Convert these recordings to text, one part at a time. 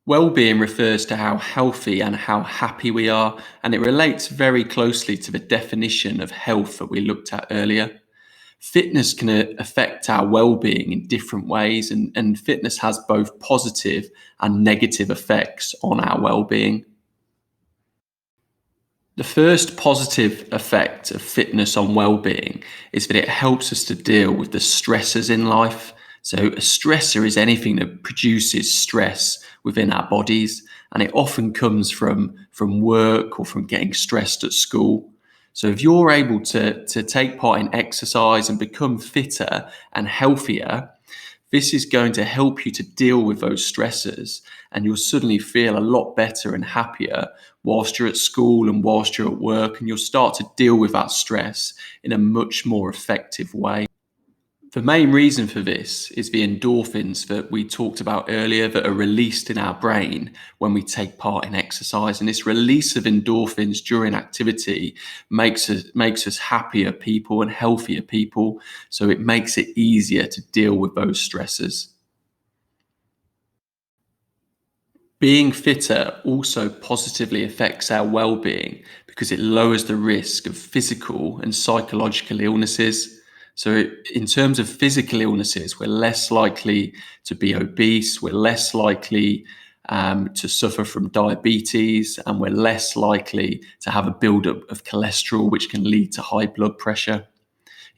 Well-being refers to how healthy and how happy we are, and it relates very closely to the definition of health that we looked at earlier. Fitness can affect our well-being in different ways, and fitness has both positive and negative effects on our well-being. The first positive effect of fitness on well-being is that it helps us to deal with the stressors in life. So a stressor is anything that produces stress within our bodies, and it often comes from work or from getting stressed at school. So if you're able to take part in exercise and become fitter and healthier, this is going to help you to deal with those stressors, and you'll suddenly feel a lot better and happier whilst you're at school and whilst you're at work, and you'll start to deal with that stress in a much more effective way. The main reason for this is the endorphins that we talked about earlier that are released in our brain when we take part in exercise. And this release of endorphins during activity makes us happier people and healthier people. So it makes it easier to deal with those stresses. Being fitter also positively affects our well-being because it lowers the risk of physical and psychological illnesses. So, in terms of physical illnesses, we're less likely to be obese, we're less likely to suffer from diabetes, and we're less likely to have a buildup of cholesterol, which can lead to high blood pressure.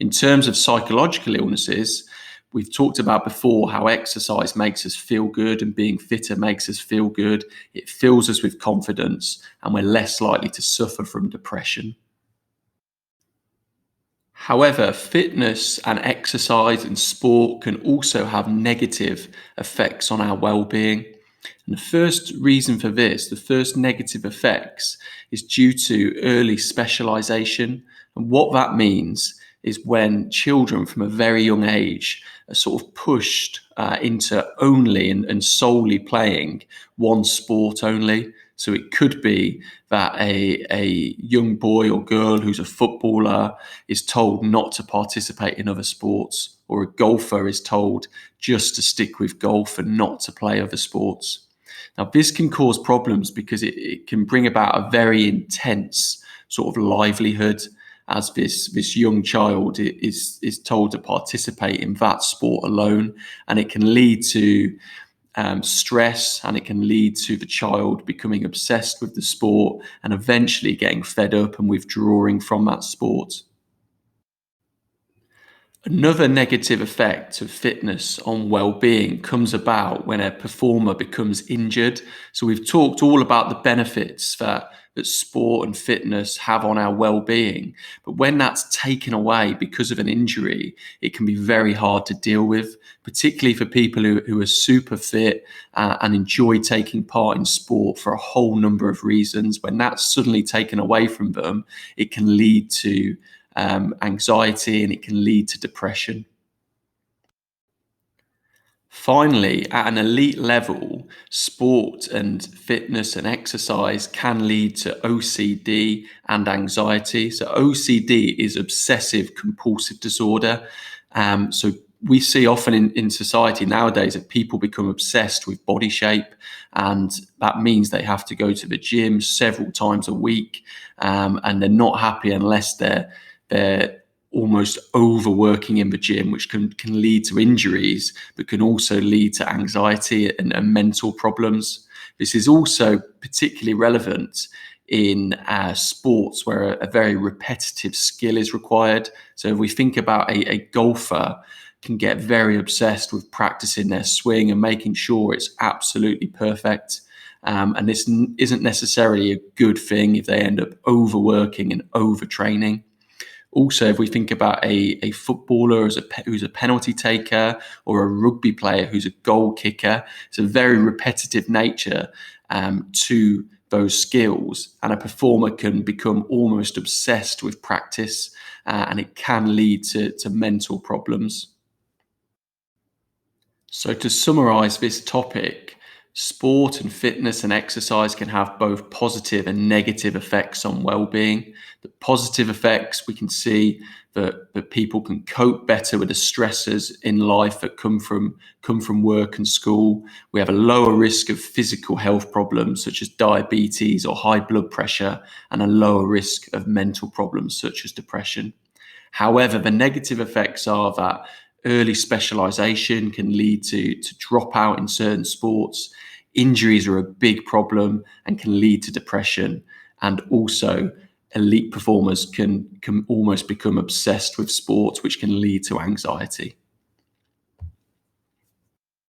In terms of psychological illnesses, we've talked about before how exercise makes us feel good and being fitter makes us feel good. It fills us with confidence, and we're less likely to suffer from depression. However, fitness and exercise and sport can also have negative effects on our well-being. And the first reason for this, the first negative effects, is due to early specialization. And what that means is when children from a very young age are sort of pushed into only and solely playing one sport only. So it could be that a young boy or girl who's a footballer is told not to participate in other sports, or a golfer is told just to stick with golf and not to play other sports. Now, this can cause problems because it can bring about a very intense sort of livelihood as this young child is told to participate in that sport alone, and it can lead to stress, and it can lead to the child becoming obsessed with the sport and eventually getting fed up and withdrawing from that sport. Another negative effect of fitness on well-being comes about when a performer becomes injured. So we've talked all about the benefits that sport and fitness have on our well-being. But when that's taken away because of an injury, it can be very hard to deal with, particularly for people who are super fit and enjoy taking part in sport for a whole number of reasons. When that's suddenly taken away from them, it can lead to anxiety, and it can lead to depression. Finally, at an elite level, sport and fitness and exercise can lead to OCD and anxiety. So, OCD is obsessive compulsive disorder. So, we see often in society nowadays that people become obsessed with body shape, and that means they have to go to the gym several times a week, and they're not happy unless they're almost overworking in the gym, which can lead to injuries, but can also lead to anxiety and mental problems. This is also particularly relevant in sports where a very repetitive skill is required. So if we think about a golfer can get very obsessed with practicing their swing and making sure it's absolutely perfect. And this isn't necessarily a good thing if they end up overworking and overtraining. Also, if we think about a footballer who's a penalty taker, or a rugby player who's a goal kicker, it's a very repetitive nature to those skills, and a performer can become almost obsessed with practice, and it can lead to mental problems. So, to summarize this topic, Sport and fitness and exercise can have both positive and negative effects on well-being. The positive effects, we can see that people can cope better with the stresses in life that come from work and school. We have a lower risk of physical health problems such as diabetes or high blood pressure, and a lower risk of mental problems such as depression. However, the negative effects are that early specialization can lead to dropout in certain sports. Injuries are a big problem and can lead to depression. And also, elite performers can almost become obsessed with sports, which can lead to anxiety.